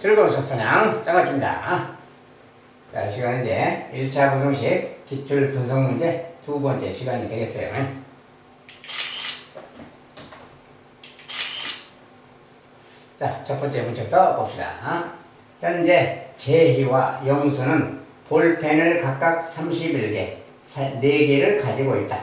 즐거운 속사냥 짱아찌입니다. 자, 이 시간은 이제 1차 부등식 기출 분석 문제 두 번째 시간이 되겠어요. 자, 첫 번째 문제부터 봅시다. 현재 제희와 영수는 볼펜을 각각 31개, 4개를 가지고 있다.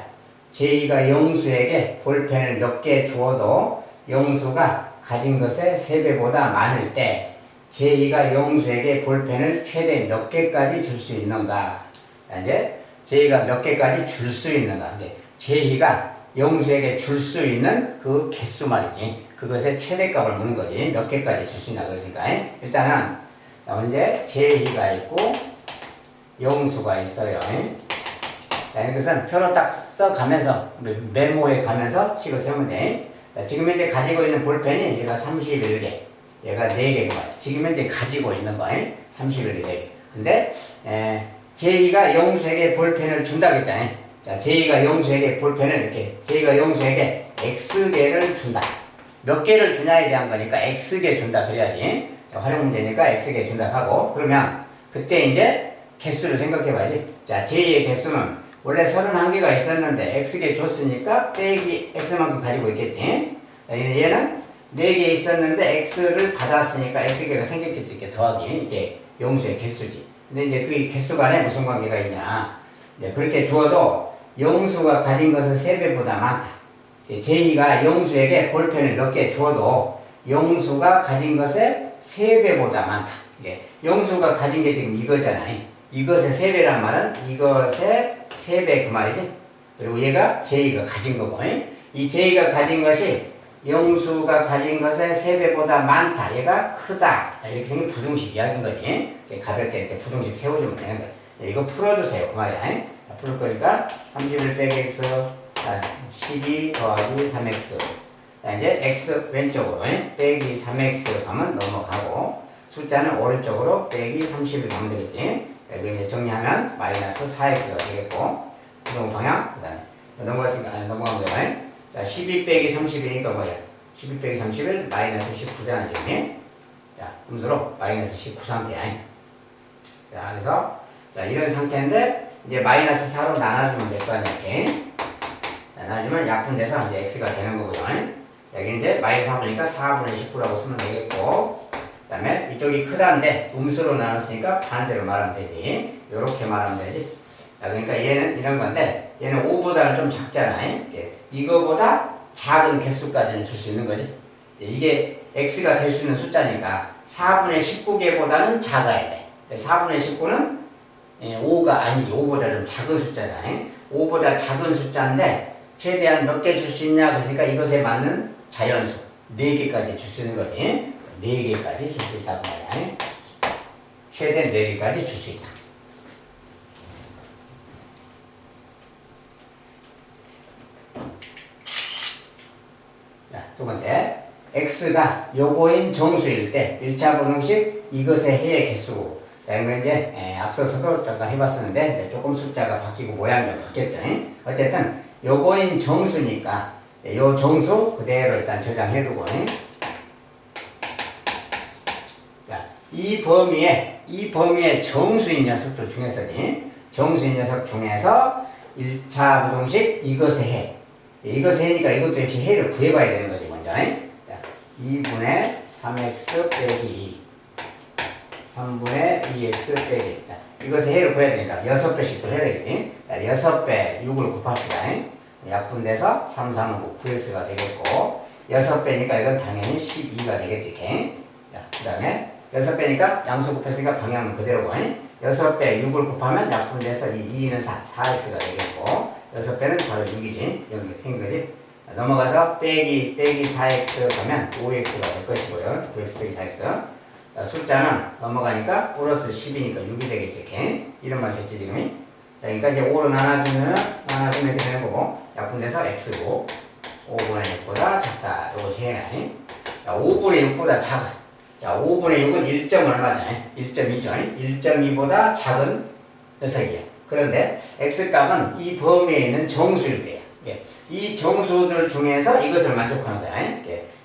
제희가 영수에게 볼펜을 몇 개 주어도 영수가 가진 것의 3배보다 많을 때 제희가 영수에게 볼펜을 최대 몇 개까지 줄 수 있는가? 이제 제희가 몇 개까지 줄 수 있는가? 이제 제희가 영수에게 줄 수 있는 그 개수 말이지. 그것의 최대값을 묻는 거지. 몇 개까지 줄 수 있나 그러니까 일단은 이제 제희가 있고 영수가 있어요. 자, 이것은 표로 딱 써가면서 메모에 가면서 식을 세우면 돼. 자, 지금 현재 가지고 있는 볼펜이 얘가 31개, 얘가 4개가 지금 현재 가지고 있는 거 31개 4개. 근데 제이가 영수에게 볼펜을 준다고 했잖아요. 자, 제이가 영수에게 볼펜을 이렇게 제이가 영수에게 X개를 준다. 몇 개를 주냐에 대한 거니까 X개 준다 그래야지. 자, 활용 문제니까 X개 준다 하고 그러면 그때 이제 개수를 생각해 봐야지. 자, 제이의 개수는 원래 31개가 있었는데 X개 줬으니까 빼기 X만큼 가지고 있겠지. 얘는 4개 있었는데 X를 받았으니까 X개가 생겼겠지. 이렇게 더하기. 이게 영수의 개수지. 근데 이제 그 개수 간에 무슨 관계가 있냐. 이제 그렇게 주어도 영수가 가진 것은 3배보다 많다. 제이가 영수에게 볼펜을 몇 개 주어도 영수가 가진 것의 3배보다 많다. 이게 영수가 가진 게 지금 이거잖아요. 이것의 3배란 말은 이것의 3배 그 말이지. 그리고 얘가 제이가 가진 거고, 이 제이가 가진 것이 영수가 가진 것의 3배보다 많다. 얘가 크다. 자, 이렇게 생긴 부등식 이야기인 거지. 가볍게 이렇게 부등식 세워주면 되는 거야. 이거 풀어주세요. 그 말이야. 자, 풀 거니까 31 빼기 x, 12 더하기 3x. 자, 이제 x 왼쪽으로 빼기 3x 가면 넘어가고 숫자는 오른쪽으로 빼기 30을 가면 되겠지. 여기 이제 정리하면 마이너스 4x가 되겠고 이동 방향 그 다음에 넘어갔으니까 넘어가면 돼요. 자, 12 빼기 30이니까 뭐야? 12 빼기 30을 마이너스 19잖아 지금. 자, 음수로 마이너스 19 상태야. 자, 그래서 자, 이런 상태인데 이제 마이너스 4로 나눠주면 될 거 아니야. 이렇게 나눠주면 약분돼서 이제 x가 되는 거고요. 여기 이제 마이너스 4니까 4분의 19라고 쓰면 되겠고 그 다음에 이쪽이 크다는데 음수로 나눴으니까 반대로 말하면 되지. 요렇게 말하면 되지. 자, 그러니까 얘는 이런 건데 얘는 5보다는 좀 작잖아. 이거보다 작은 개수까지는 줄 수 있는 거지. 이게 x가 될 수 있는 숫자니까 4분의 19개보다는 작아야 돼. 4분의 19는 5가 아니지. 5보다 좀 작은 숫자잖아. 5보다 작은 숫자인데 최대한 몇 개 줄 수 있냐. 그러니까 이것에 맞는 자연수 4개까지 줄 수 있는 거지. 4개까지 줄 수 있다고 말이야. 최대 4개까지 줄 수 있다. 자, 두 번째. x가 요거인 정수일 때 1차 부등식 이것의 해의 개수고 자, 이거 이제 앞서서도 잠깐 해봤었는데 조금 숫자가 바뀌고 모양이 좀 바뀌었죠. 어쨌든 요거인 정수니까 요 정수 그대로 일단 저장해두고 자, 이 범위에 정수인 녀석들 중에서 정수인 녀석 중에서 1차 부등식 이것의 해 이것의 해니까 이것도 역시 해를 구해봐야 되는 거지 먼저. 자, 2분의 3x 빼기 2 3분의 2x 빼기 자, 이것의 해를 구해야 되니까 6배씩 또 해야 되겠지. 자, 6배 6을 곱합시다. 약분돼서 3, 3은 9, 9x가 되겠고 6배니까 이건 당연히 12가 되겠지. 자, 그 다음에 6배니까 양수 곱했으니까 방향은 그대로고 6배 6을 곱하면 약분돼서 2는 4x가 되겠고 6배는 바로 6이지. 여기 생긴 거지. 자, 넘어가서 빼기 4x 가면 5x가 될 것이고요. 9x 빼기 4x 자, 숫자는 넘어가니까 플러스 10이니까 6이 되겠지. 이렇게 이런 말 됐지 지금. 자, 그러니까 이제 5로 나눠주면 이렇게 되는 거고 약분돼서 x고 5분의 6보다 작다. 요것이 해야. 자, 5분의 6보다 작아. 자, 5분의 6은 1점 얼마잖아요? 1.2죠. 1.2보다 작은 녀석이야. 그런데 x값은 이 범위에 있는 정수일 때야. 이 정수들 중에서 이것을 만족하는 거야.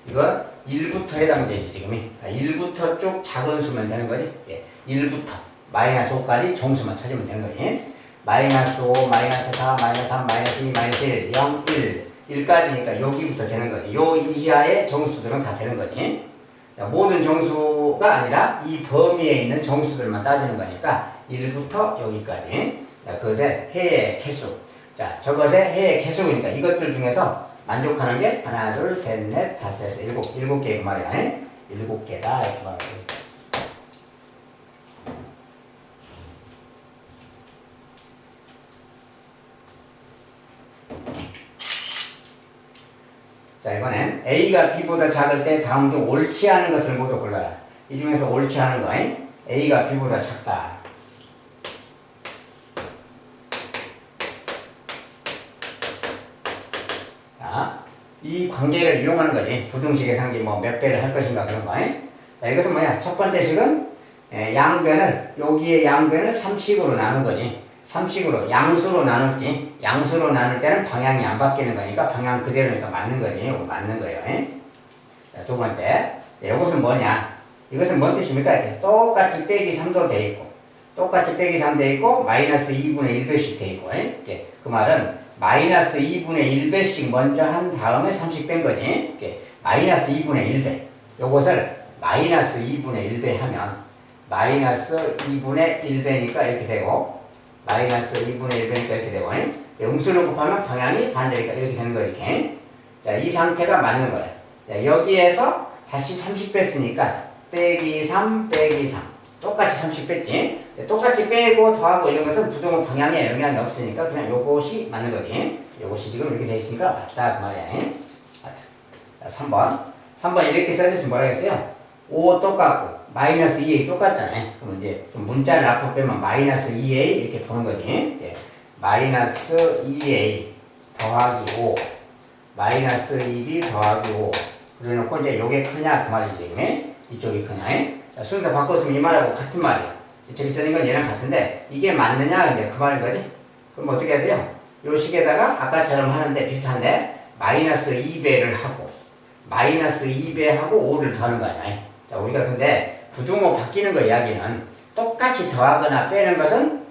이거 1부터 해당되지 지금이. 1부터 쭉 작은 수면 되는 거지. 예. 1부터 마이너스 5까지 정수만 찾으면 되는 거지. 마이너스 5, 마이너스 4, 마이너스 3, 마이너스 2, 마이너스 1, 0, 1, 1까지니까 여기부터 되는 거지. 요 이하의 정수들은 다 되는 거지. 자, 모든 정수가 아니라 이 범위에 있는 정수들만 따지는 거니까 1부터 여기까지. 자, 그것의 해의 개수. 자, 저것의 해의 개수니까 이것들 중에서 만족하는 게 하나, 둘, 셋, 넷, 다섯, 여섯, 일곱 개 그 말이야. 7개다 이렇게 말이야. 자, 이번엔 A가 B보다 작을 때 다음 중 옳지 않은 것을 모두 골라라. 이 중에서 옳지 않은 거, A가 B보다 작다. 자, 이 관계를 이용하는 거지. 부등식 계산기 뭐 몇 배를 할 것인가 그런 거. 자, 이것은 뭐야? 첫 번째 식은 양변을, 여기에 양변을 3식으로 나눈 거지. 3식으로 양수로 나눴지. 양수로 나눌 때는 방향이 안 바뀌는 거니까 방향 그대로니까 맞는 거지. 이거 맞는 거예요. 자, 두 번째. 이것은 뭐냐? 이것은 뭔 뜻입니까? 이렇게 똑같이 빼기 3도 돼 있고, 똑같이 빼기 3 돼 있고, 마이너스 2분의 1배씩 돼 있고, 이렇게. 그 말은 마이너스 2분의 1배씩 먼저 한 다음에 3씩 뺀 거지. 이렇게. 마이너스 2분의 1배. 요것을 마이너스 2분의 1배 하면 마이너스 2분의 1배니까 이렇게 되고, 마이너스 2분의 1배니까 이렇게 되고, 음수를 곱하면 방향이 반대니까 이렇게 되는 거지. 이렇게. 자, 이 상태가 맞는 거야. 자, 여기에서 다시 30 뺐으니까 빼기 3 빼기 3 똑같이 30 뺐지. 똑같이 빼고 더하고 이런 것은 부등호 방향에 영향이 없으니까 그냥 요것이 맞는 거지. 요것이 지금 이렇게 돼 있으니까 맞다 그 말이야. 맞다. 자, 3번 이렇게 써졌으면 뭐라 했어요? 5 똑같고 마이너스 2a 똑같잖아요. 그럼 이제 좀 문자를 앞으로 빼면 마이너스 2a 이렇게 보는 거지. 예. 마이너스 2a 더하기 5 마이너스 2b 더하기 5 그래놓고 이제 요게 크냐 그 말이지. 이쪽이 크냐. 자, 순서 바꿨으면 이 말하고 같은 말이야. 저기 쓰는 건 얘랑 같은데 이게 맞느냐 이제 그 말인 거지. 그럼 어떻게 해야 돼요? 요 식에다가 아까처럼 하는데 비슷한데 마이너스 2배를 하고 마이너스 2배 하고 5를 더하는 거 아니야. 자, 우리가 근데 부등호 바뀌는 거 이야기는 똑같이 더하거나 빼는 것은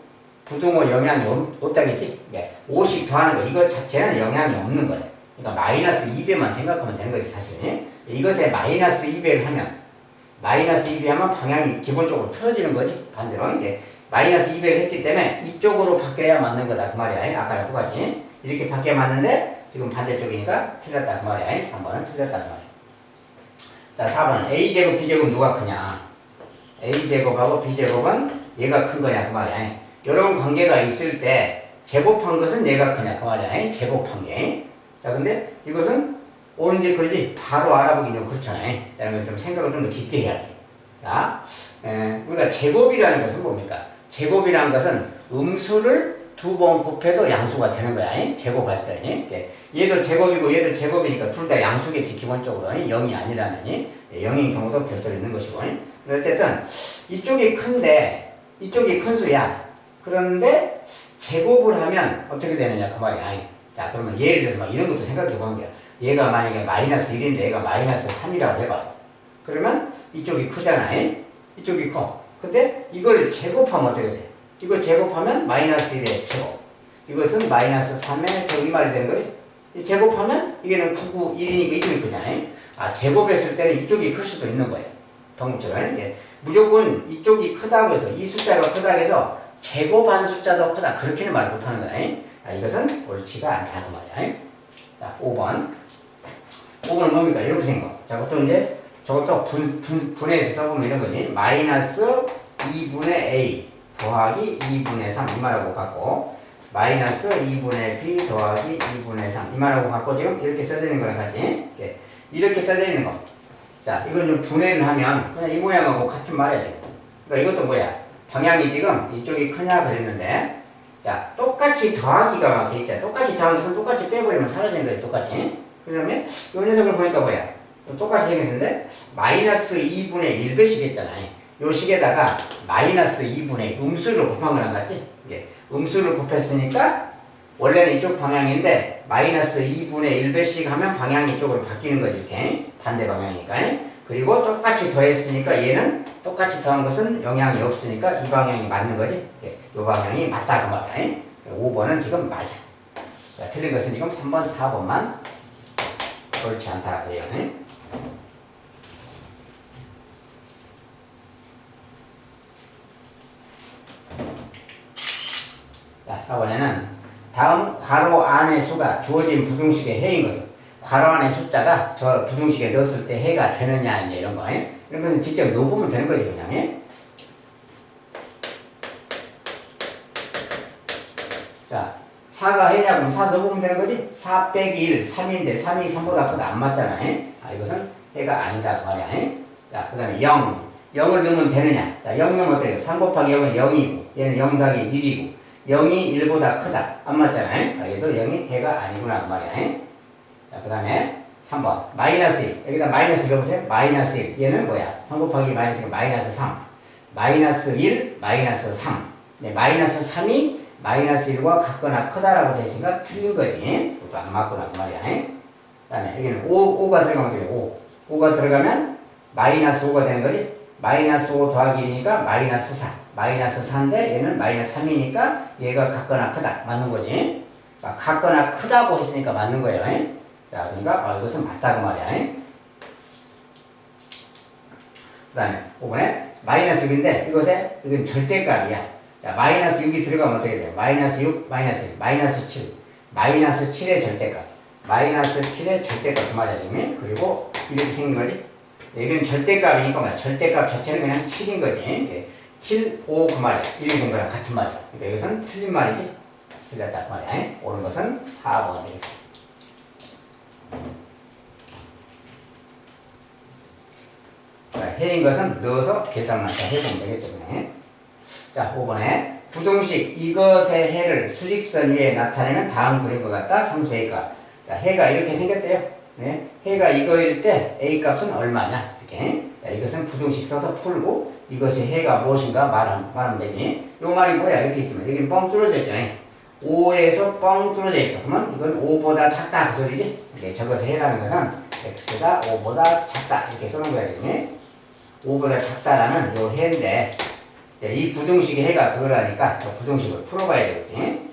부등호 영향이 없다겠지? 5씩 더하는 거 이것 자체는 영향이 없는 거야. 그러니까 마이너스 2배만 생각하면 되는 거지 사실. 이것에 마이너스 2배를 하면 마이너스 2배 하면 방향이 기본적으로 틀어지는 거지. 반대로 마이너스 2배를 했기 때문에 이쪽으로 바뀌어야 맞는 거다 그 말이야. 아까랑 똑같이 이렇게 바뀌어야 맞는데 지금 반대쪽이니까 틀렸다 그 말이야. 3번은 틀렸다 그 말이야. 자, 4번은 A제곱 B제곱 누가 크냐. A제곱하고 B제곱은 얘가 큰 거냐 그 말이야. 이런 관계가 있을 때 제곱한 것은 얘가 크냐 그 말이야. 제곱한 게. 자, 근데 이것은 옳은지 그런지 바로 알아보기 좀 그렇잖아요. 그러면 좀 생각을 좀 더 깊게 해야지. 자, 우리가 제곱이라는 것은 뭡니까? 제곱이라는 것은 음수를 2번 곱해도 양수가 되는 거야. 제곱할 때. 얘도 제곱이고 얘도 제곱이니까 둘 다 양수겠지 기본적으로. 0이 아니라면 0인 경우도 별도로 있는 것이고. 어쨌든 이쪽이 큰데 이쪽이 큰 수야. 그런데 제곱을 하면 어떻게 되느냐 그 말이야. 자, 그러면 예를 들어서 막 이런 것도 생각해 보는 거야. 얘가 만약에 마이너스 1인데 얘가 마이너스 3이라고 해봐. 그러면 이쪽이 크잖아. 이쪽이 커. 근데 이걸 제곱하면 어떻게 돼? 이걸 제곱하면 마이너스 1의 제곱. 이것은 마이너스 3의 제곱 이 말이 되는 거지. 이 제곱하면 이게는 9, 9, 1이니까 이쪽이 크잖아. 아, 제곱했을 때는 이쪽이 클 수도 있는 거예요. 방금처럼. 무조건 이쪽이 크다고 해서 이 숫자가 크다고 해서 제곱한 숫자도 크다. 그렇게는 말 못하는 거야. 아, 이것은 옳지가 않다는 말이야. 자, 5번. 5번은 뭡니까? 이렇게 생각. 자, 그것도 이제 저것도 분해해서 써보면 이런 거지. 마이너스 2분의 A 더하기 2분의 3 이 말하고 갖고 마이너스 2분의 B 더하기 2분의 3 이 말하고 갖고 지금 이렇게 써드리는 거랑 같이 이렇게 써드리는 거. 자, 이걸 좀 분해를 하면 그냥 이 모양하고 같은 말이야 지금. 그러니까 이것도 뭐야? 방향이 지금 이쪽이 크냐 그랬는데 자, 똑같이 더하기가 돼 있잖아. 똑같이 더한 것은 똑같이 빼버리면 사라지는 거야, 똑같이. 그러면 이 녀석을 보니까 뭐야? 똑같이 생겼는데 마이너스 2분의 1배씩 했잖아요. 요 식에다가 마이너스 2분의 음수를 곱한 거랑 같지? 음수를 곱했으니까 원래는 이쪽 방향인데 마이너스 2분의 1배씩 하면 방향이 이쪽으로 바뀌는 거지. 이렇게 반대 방향이니까. 그리고 똑같이 더했으니까 얘는 똑같이 더한 것은 영향이 없으니까 이 방향이 맞는 거지. 이 방향이 맞다 그 말이야. 5번은 지금 맞아. 자, 틀린 것은 지금 3번, 4번만 옳지 않다 그래요. 자, 4번에는 다음 괄호 안의 수가 주어진 부등식의 해인 것은 괄호 안의 숫자가 저 부등식에 넣었을 때 해가 되느냐 이제 이런 거. 이런 것은 직접 넣어보면 되는 거지 그냥. 자, 4가 해냐 그럼 4 넣어보면 되는 거지. 4 빼기 1, 3인데 3이 3보다 크다 안 맞잖아. 이것은 해가 아니다 그 말이야. 자, 그 다음에 0. 0을 넣으면 되느냐. 자, 0 넣으면 어떻게 돼? 3 곱하기 0은 0이고 얘는 0 더하기 1이고 0이 1보다 크다. 안 맞잖아. 얘도 0이 해가 아니구나 그 말이야. 자, 그 다음에 3번 마이너스 1. 여기다 마이너스 넣어보세요. 마이너스 1. 얘는 뭐야? 3 곱하기 마이너스 1, 마이너스 3. 마이너스 1, 마이너스 3. 네, 마이너스 3이 마이너스 1과 같거나 크다라고 되시니까 틀린 거지. 그것도 안 맞구나 그 말이야. 그 다음에 여기는 5가 들어가면 어떻게 돼? 5. 5가 들어가면 마이너스 5가 되는 거지. 마이너스 5 더하기 1이니까 마이너스 4. 마이너스 4인데 얘는 마이너스 3이니까 얘가 같거나 크다. 맞는 거지. 같거나 크다고 했으니까 맞는 거예요. 자, 그러니까 이것은 맞다 그 말이야. 그 다음에 5번에 마이너스 6인데 이건 절대값이야. 자, 마이너스 6이 들어가면 어떻게 돼요? 마이너스 6, 마이너스 1, 마이너스 7. 마이너스 7의 절대값. 마이너스 7의 절대값 그 말이야 지금. 그리고 이렇게 생긴 거지. 여기는 절대값이니까 뭐야? 절대값 자체는 그냥 7인 거지. 7, 5 그 말이야. 이렇게 된 거랑 같은 말이야. 그러니까 이것은 틀린 말이지. 틀렸다 그 말이야. 옳은 것은 4번 되겠습니다. 자, 해인 것은 넣어서 계산만 잘 해보면 되겠죠. 그냥. 자, 5번에 부등식 이것의 해를 수직선 위에 나타내면 다음 그림과 같다. 상수의 값. 자, 해가 이렇게 생겼대요. 네? 해가 이거일 때 A 값은 얼마냐? 이렇게. 자, 이것은 부등식 써서 풀고 이것이 해가 무엇인가 말하면 되지. 요 말이 뭐야? 이렇게 있으면 여기는 뻥 뚫어져 있잖아요. 5에서 뻥 뚫어져 있어. 그러면 이건 5보다 작다 그 소리지. 이렇게 저것을 해라는 것은 x가 5보다 작다 이렇게 써놓은 거야. 이렇게. 5보다 작다라는 요 해인데 이 부등식의 해가 그거라니까 저 부등식을 풀어봐야 되겠지.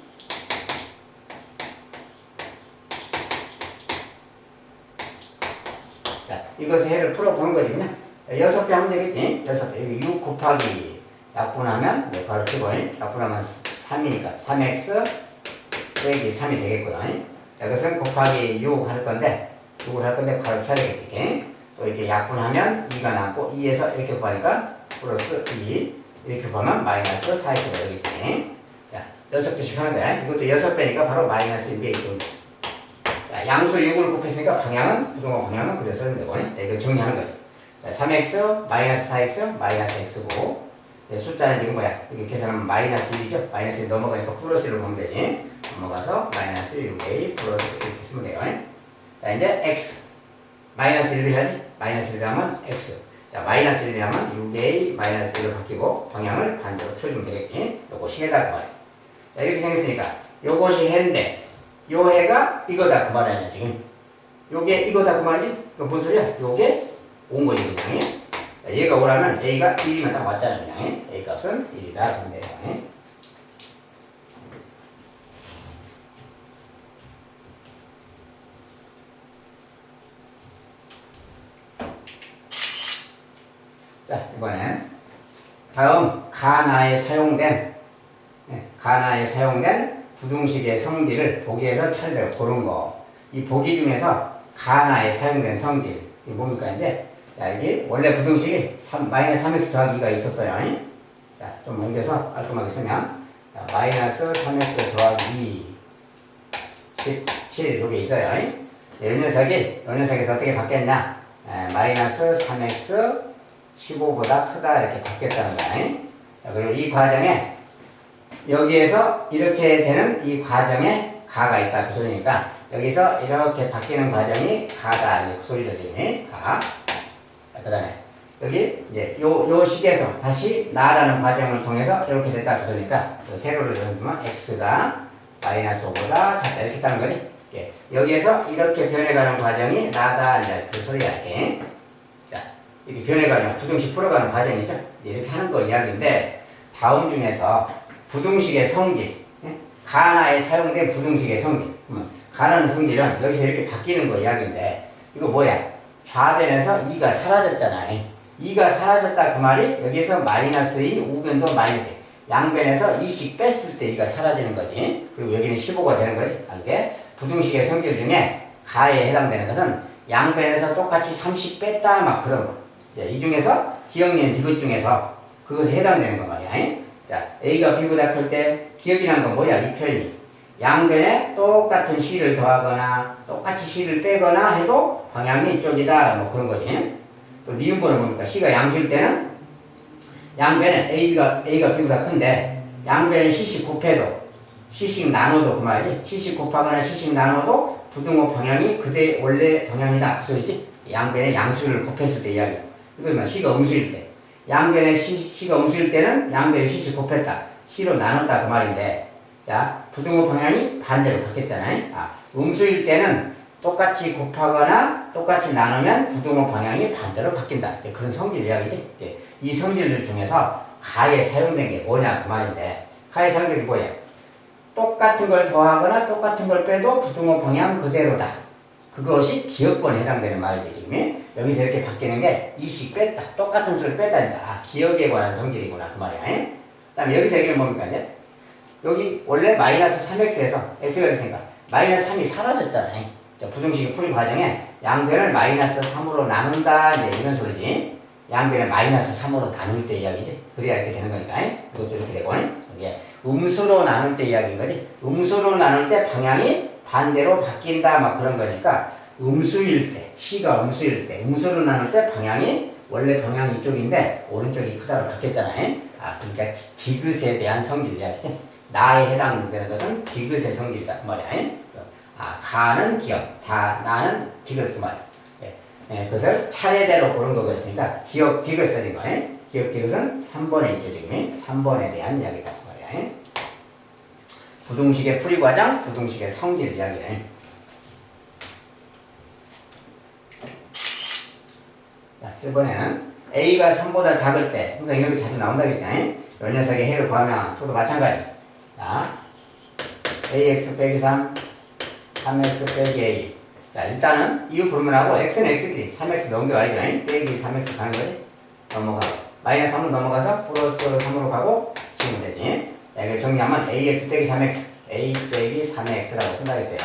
자, 이것의 해를 풀어보는 거지 그냥. 6배 하면 되겠지. 6배. 여기 6 곱하기 약분하면 바로 치고 약분하면 3이니까 3x 빼기 3이 되겠거든. 자, 이것은 곱하기 6 할 건데 6을 할 건데 괄호 쳐야 되겠지. 이렇게. 또 이렇게 약분하면 2가 남고 2에서 이렇게 구하니까 플러스 2 이렇게 보면 마이너스 4x가 되겠지. 자, 6배씩 하는 거야. 이것도 6배니까 바로 마이너스 6에 있고. 자, 양수 6을 곱했으니까 방향은 부등호 방향은 그대로 써야 되고. 이거 정리하는 거죠. 자, 3x 마이너스 4x 마이너스 x고 숫자는 지금 뭐야? 이렇게 계산하면 마이너스 1이죠? 마이너스 1 넘어가니까 플러스 1로 보면 되지. 넘어가서 마이너스 6a 플러스 이렇게 쓰면 돼요. 자, 이제 x 마이너스 1을 해야지. 마이너스 1을 하면 x. 자, 마이너스 1을 하면 6a 마이너스 1로 바뀌고 방향을 반대로 틀어주면 되겠지. 요것이 해다 그 말이야. 자, 이렇게 생겼으니까 요것이 해인데 요 해가 이거다 그 말이야 지금. 요게 이거다 그 말이지? 그 뭔 소리야? 요게 온 거지 그냥. 자, 얘가 오라면 a가 1이면 딱 왔잖아 그냥. a 값은 1이다 그럼 돼요. 자, 이번엔 다음 가나에 사용된 부등식의 성질을 보기에서 차례대로 고른 거. 이 보기 중에서 가나에 사용된 성질 이게 뭡니까 이제? 자, 여기 원래 부등식이 마이너스 3x 더하기 2가 있었어요. 자, 좀 옮겨서 깔끔하게 쓰면 자, 마이너스 3x 더하기 2 17 여기 있어요. 이 녀석에서 어떻게 바뀌었냐? 마이너스 3x 15보다 크다 이렇게 바뀌었다는 거야. 자, 그리고 이 과정에 여기에서 이렇게 되는 이 과정에 가가 있다 그 소리니까 여기서 이렇게 바뀌는 과정이 가다 그 소리죠 지금. 가. 그 다음에 여기 이제 요 식에서 다시 나라는 과정을 통해서 이렇게 됐다 그 소리니까 세로를 연두면 x가 마이너스 5보다 작다 이렇게 따는 거지. 예. 여기에서 이렇게 변해가는 과정이 나다 이제 그 소리야. 이렇게. 자, 이렇게 변해가는 부등식 풀어가는 과정이죠. 이렇게 하는 거 이야기인데 다음 중에서 부등식의 성질, 예? 가나에 사용된 부등식의 성질. 가나는 성질은 여기서 이렇게 바뀌는 거 이야기인데 이거 뭐야? 좌변에서 2가 사라졌잖아. 2가 사라졌다 그 말이 여기서 마이너스 2, 우변도 마이너스 2. 양변에서 2씩 뺐을 때 2가 사라지는 거지. 그리고 여기는 15가 되는 거지. 이게 부등식의 성질 중에 가에 해당되는 것은 양변에서 똑같이 30 뺐다 막 그런 거. 이 중에서 기억니은 디귿 중에서 그것에 해당되는 거 말이야. 자, A가 B보다 클 때 기억이라는 건 뭐야? 이 표현이. 양변에 똑같은 C를 더하거나 똑같이 C를 빼거나 해도 방향이 이쪽이다 뭐 그런 거지. 또 니은번호 보니까 C가 양수일 때는 양변에 A가 B보다 큰데 양변에 C씩 곱해도 C씩 나눠도 그 말이지. C씩 곱하거나 C씩 나눠도 부등호 방향이 그대 원래 방향이다 그 소리지. 양변에 양수를 곱했을 때 이야기야. 이거 C가 음수일 때. 양변에 C가 음수일 때는 양변에 C씩 곱했다. C로 나눴다 그 말인데 자, 부등호 방향이 반대로 바뀌었잖아요. 음수일 때는 똑같이 곱하거나 똑같이 나누면 부등호 방향이 반대로 바뀐다. 그런 성질 이야기지. 이 성질들 중에서 가에 사용된 게 뭐냐 그 말인데 가에 사용된 게 뭐야? 똑같은 걸 더하거나 똑같은 걸 빼도 부등호 방향 그대로다. 그것이 기억번에 해당되는 말이지 지금. 여기서 이렇게 바뀌는 게 2씩 뺐다. 똑같은 수를 뺐다니까. 기억에 관한 성질이구나 그 말이야. 그 다음에 여기서 얘기는 뭡니까 이제? 여기 원래 마이너스 3x에서 x가 됐으니까 마이너스 3이 사라졌잖아요. 부등식의 풀이 과정에 양변을 마이너스 3으로 나눈다 이제 이런 소리지. 양변을 마이너스 3으로 나눌 때 이야기지. 그래야 이렇게 되는 거니까. 이것도 이렇게 되고 이게 음수로 나눌 때 이야기인 거지. 음수로 나눌 때 방향이 반대로 바뀐다 막 그런 거니까 음수일 때 C가 음수일 때 음수로 나눌 때 방향이 원래 방향이 이쪽인데 오른쪽이 크다로 바뀌었잖아요. 그러니까 디귿에 대한 성질 이야기지. 나에 해당되는 것은 디귿의 성질이다 그 말이야. 그래서 가는 기억, 나는 디귿 그 말이야. 그것을 차례대로 고른 거였으니까 기억 디귿 써진 거야. 기억 디귿은 3번에 있죠 지금. 3번에 대한 이야기다 그 말이야. 부등식의 풀이 과정, 부등식의 성질 이야기야. 자, 7번에는 A가 3보다 작을 때 항상 이런 게 자주 나온다고 했잖아. 이 녀석의 해를 구하면 저도 마찬가지. 자, ax 빼기 3, 3x 빼기 a. 자, 일단은 이거 불문하고 x는 x끼리 3x 넘겨와야죠. 빼기 3x 가는 거지. 넘어가고. 마이너스 3으로 넘어가서 플러스 3으로 가고 지우면 되지. 자, 이걸 정리하면 ax 빼기 3x, a 빼기 3x라고 생각했어요.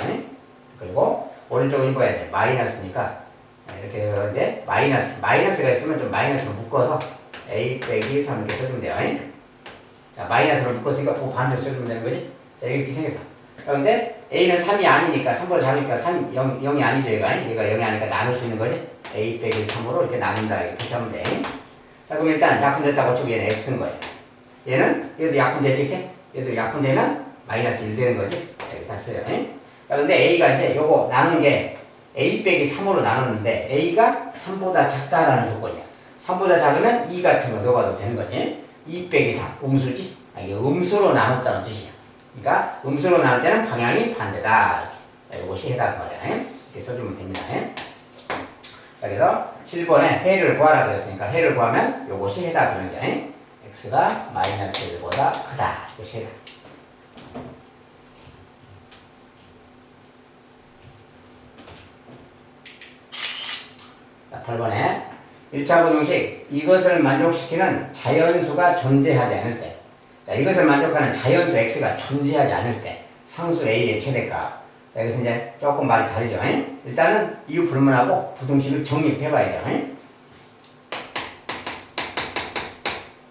그리고 오른쪽을 입어야 돼. 마이너스니까. 이렇게 해서 이제 마이너스가 있으면 좀 마이너스로 묶어서 a 빼기 3 이렇게 써주면 돼요. 자, 마이너스로 묶었으니까 그 반대로 써주면 되는 거지. 자, 이렇게 생겼어. 그런데 a는 3이 아니니까 3보다 작으니까 3, 0이 아니죠 얘가 0이 아니니까 나눌 수 있는 거지. a 빼기 3으로 이렇게 나눈다 이렇게 표시하면 돼. 자, 그럼 일단 약분됐다고 치고 얘는 x인 거예요. 얘도 약분되지 이렇게? 얘도 약분되면 마이너스 1 되는 거지. 이렇게 다 써요. 자, 근데 a가 이제 요거 나눈 게 a 빼기 3으로 나눴는데 a가 3보다 작다라는 조건이야. 3보다 작으면 2 같은 거 넣어봐도 되는 거지. 2 빼기 3, 음수지? 이게 음수로 나눴다는 뜻이야. 그러니까 음수로 나눌 때는 방향이 반대다. 자, 이것이 해다 그 말이야. 이렇게 써주면 됩니다. 자, 그래서 7번에 해를 구하라 그랬으니까 해를 구하면 이것이 해다 그러는 게 x가 마이너스 1보다 크다. 이것이 해다. 자, 8번에 1차 부등식 이것을 만족시키는 자연수가 존재하지 않을 때. 자, 이것을 만족하는 자연수 x가 존재하지 않을 때 상수 a의 최대값. 자, 여기서 이제 조금 말이 다르죠. 일단은 이유 불문하고 부등식을 정립해봐야죠.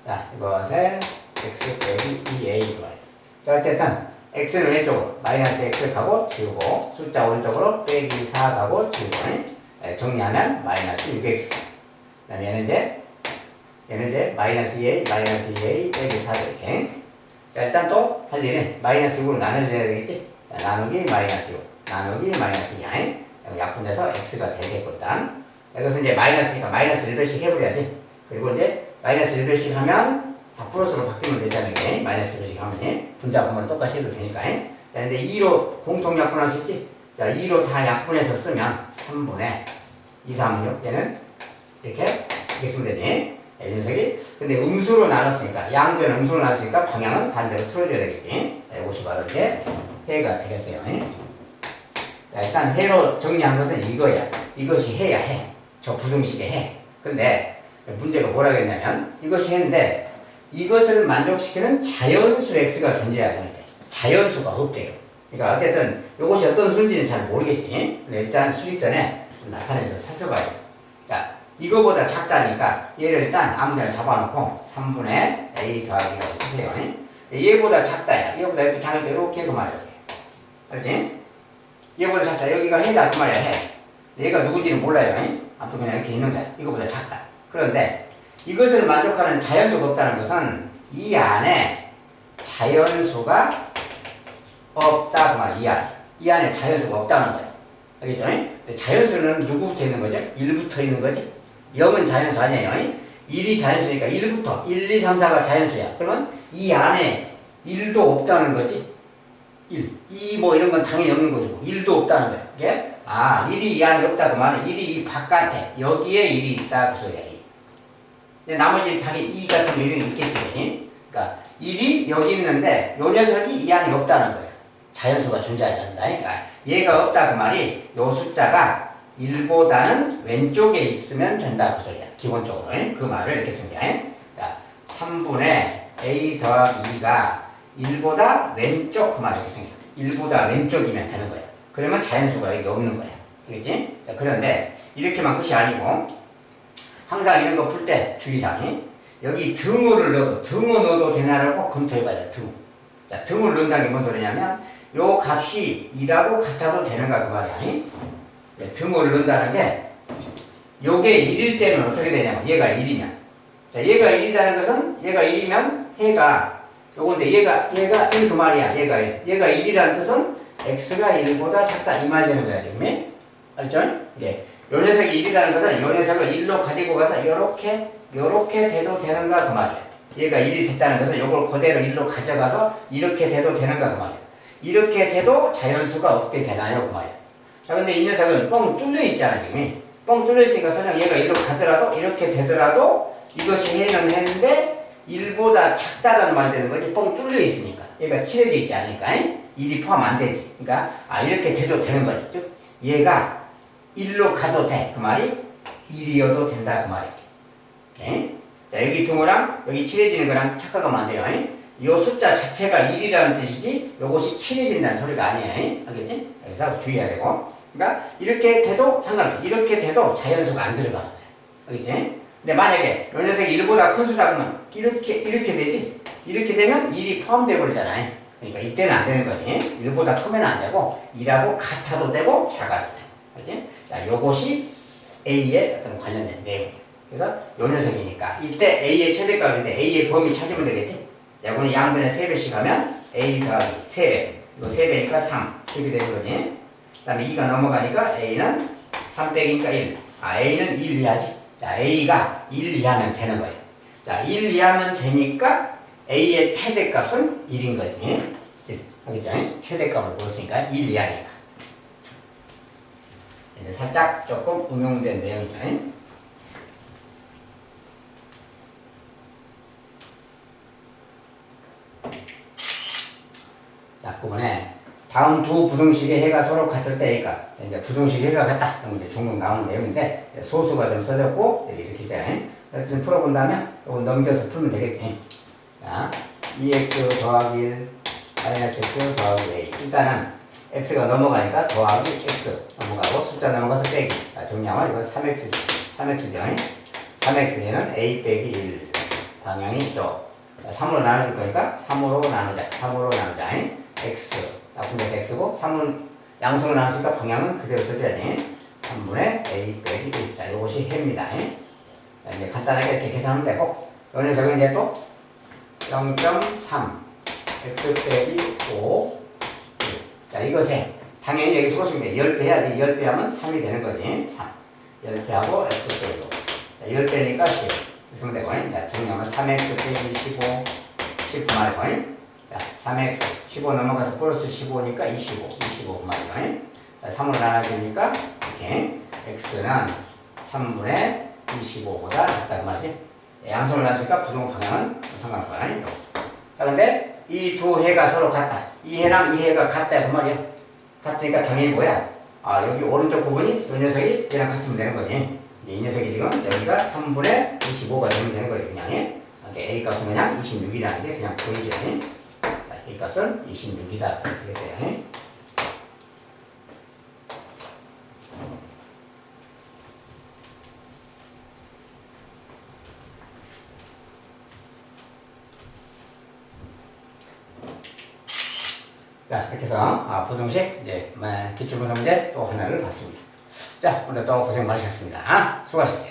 자, 이것을 x 빼기 2a 말이에요. 자, 어쨌든 x는 왼쪽으로 마이너스 x 가고 지우고 숫자 오른쪽으로 빼기 4 가고 지우고 정리하면 마이너스 6x. 그 다음에 얘는 이제 마이너스 2a, 마이너스 2a 빼기 4 이렇게. 자, 일단 또 할 일은 마이너스 6으로 나눠줘야 되겠지? 자, 나누기 마이너스 6, 나누기 마이너스 2. 약분돼서 x가 되겠고 일단. 이것은 이제 마이너스니까 마이너스 1배씩 해버려야지. 그리고 이제 마이너스 1배씩 하면 다 플러스로 바뀌면 되잖아요. 이게. 마이너스 1배씩 하면 분자 분모를 똑같이 해도 되니까. 자, 근데 2로 공통 약분할 수 있지? 자, 2로 다 약분해서 쓰면 3분의 2, 3, 6. 얘는 이렇게 쓰면 되지. 자, 이 녀석이. 근데 음수로 나눴으니까, 양변 음수로 나눴으니까 방향은 반대로 틀어줘야 되겠지. 자, 이것이 바로 이제 해가 되겠어요. 자, 일단 해로 정리한 것은 이거야. 이것이 해야 해. 저 부등식의 해. 근데 문제가 뭐라고 했냐면, 이것이 해인데, 이것을 만족시키는 자연수 x가 존재하는데, 자연수가 없대요. 그러니까 어쨌든 이것이 어떤 수인지는 잘 모르겠지. 근데 일단 수직선에 나타내서 살펴봐요. 자, 이거보다 작다니까 얘를 일단 아무 데나 잡아놓고 3분의 a 더하기라고 쓰세요. 얘보다 작다야. 얘보다 이렇게 작을 때 이렇게 그 말이야. 알지? 얘보다 작다. 여기가 해다 그 말이야. 해. 얘가 누군지는 몰라요. 아무튼 그냥 이렇게 있는 거야. 이거보다 작다. 그런데 이것을 만족하는 자연수가 없다는 것은 이 안에 자연수가 없다 그 말이야. 이 안에 자연수가 없다는 거야. 알겠죠? 근데 자연수는 누구부터 있는 거죠? 1부터 있는 거지. 0은 자연수 아니에요. 1이 자연수니까 1부터 1, 2, 3, 4가 자연수야. 그러면 이 안에 1도 없다는 거지. 1, 2 뭐 이런 건 당연히 없는 거고 1도 없다는 거야. 이게? 아, 1이 이 안에 없다 그 말은 1이 이 바깥에 여기에 1이 있다 그 소리야. 근데 나머지 자기 2 같은 거 이름이 있겠지. 그러니까 1이 여기 있는데 요 녀석이 이 안에 없다는 거야. 자연수가 존재하지 않는다. 그러니까 얘가 없다 그 말이 요 숫자가 1보다는 왼쪽에 있으면 된다 그 소리야. 기본적으로 그 말을 이렇게 씁니다. 자, 3분의 a 더하기 2가 1보다 왼쪽 그 말을 이렇게 씁니다. 1보다 왼쪽이면 되는 거야. 그러면 자연수가 여기 없는 거야. 알겠지? 자, 그런데 이렇게만 끝이 아니고 항상 이런 거 풀 때 주의사항이 여기 등호를 넣어도 등호 넣어도 되나를 꼭 검토해봐야 돼. 등호. 자, 등호를 넣는다는 게 뭔 소리냐면 요 값이 2라고 같아도 되는가 그 말이야. 네, 등호를 넣는다는 게 요게 1일 때는 어떻게 되냐면 얘가 1이면 자, 얘가 1이라는 것은 얘가 1이면 해가 요건데 얘가 1 그 말이야. 얘가 1. 얘가 1이라는 뜻은 x가 1보다 작다 이 말 되는 거야. 지금 알죠? 이게 요 녀석이 1이라는 것은 요 녀석을 1로 가지고 가서 요렇게 돼도 되는가 그 말이야. 얘가 1이 됐다는 것은 요걸 그대로 1로 가져가서 이렇게 돼도 되는가 그 말이야. 이렇게 돼도 자연수가 없게 되나요 그 말이야. 자, 근데 이 녀석은 뻥 뚫려 있잖아 지금. 뻥 뚫려 있으니까 설령 얘가 1로 가더라도 이렇게 되더라도 이것이 해는 했는데 1보다 작다라는 말이 되는 거지. 뻥 뚫려 있으니까. 얘가 칠해져 있지 않으니까 1이 포함 안 되지. 그러니까 이렇게 돼도 되는 거지. 즉 얘가 1로 가도 돼. 그 말이 1이어도 된다 그 말이야. 오케이? 자, 여기 등호랑 여기 칠해지는 거랑 착각하면 안 돼요. 이 숫자 자체가 1이라는 뜻이지 요것이 칠해진다는 소리가 아니에요. 알겠지? 여기서 주의해야 되고. 그러니까 이렇게 돼도 상관없어. 이렇게 돼도 자연수가 안 들어가는 거야. 알겠지? 근데 만약에 요 녀석이 1보다 큰 수 잡으면 이렇게 되지? 이렇게 되면 1이 포함되어 버리잖아요. 그러니까 이때는 안 되는 거지. 1보다 크면 안 되고 2라고 같아도 되고 작아도 돼. 알지? 자, 요것이 A의 어떤 관련된 내용이에요. 그래서 요 녀석이니까 이때 A의 최대값인데 A의 범위 찾으면 되겠지? 자, 이거는 양변에 3배씩 하면 A 더하기 3배. 이거 3배니까 3. 이렇게 되는 거지. 그 다음에 2가 넘어가니까 A는 3 빼기니까 1. A는 1 이하지. 자, A가 1 이하면 되는 거예요. 자, 1 이하면 되니까 A의 최대값은 1인 거지. 1. 알겠죠? 최대값을 보았으니까 1 이하니까. 이제 살짝 조금 응용된 내용이죠. 자, 그번에 다음 두 부등식의 해가 서로 같을 때니까 이제 부등식의 해가 같다. 그럼 이제 종종 나오는 내용인데 소수가 좀 써졌고 이렇게 있어요. 그래서 풀어본다면 이거 넘겨서 풀면 되겠지. 자, 2x 더하기 1 마이너스 x 더하기 a. 일단은 x가 넘어가니까 더하기 x 넘어가고 숫자 넘어가서 빼기. 자, 정리하면 이건 3x죠. 3x죠. 3x는 a 빼기 1 방향이 이쪽. 3으로 나눠줄 거니까 3으로 나누자. 3으로 나누자. x 나쁜데서 x고 3은 양수로 나눴으니까 방향은 그대로 써줘야지. 3분의 a 빼기 1. 자, 이것이 해입니다. 자, 이제 간단하게 이렇게 계산하면 되고 이 녀석은 이제 또 0.3 x 빼기 5. 자, 이것에 당연히 여기 소수인데 10배 해야지. 10배 하면 3이 되는 거지. 3. 10배 하고 x 빼고. 자, 10배니까 10. 쓰면 되고. 자, 정리하면 3x 빼기 15. 19 말고. 자, 3x 15 넘어가서 플러스 15니까 25 그 말이야. 3으로 나눠주니까 이렇게 x는 3분의 25보다 작다 그 말이지. 양손을 놨으니까 부동 방향은 상관없어. 자, 근데 이 두 해가 서로 같다. 이 해랑 이 해가 같다 그 말이야. 같으니까 당연히 뭐야? 아, 여기 오른쪽 부분이 이 녀석이 얘랑 같으면 되는 거지. 이 녀석이 지금 여기가 3분의 25가 되면 되는 거지, 그냥. A 값은 그냥 26이라는 게 그냥 보이지. A 값은 26이다. 그랬어요. 자, 이렇게 해서 부등식 이제 기출분석 문제 또 하나를 봤습니다. 자, 오늘 또 고생 많으셨습니다. 수고하셨습니다.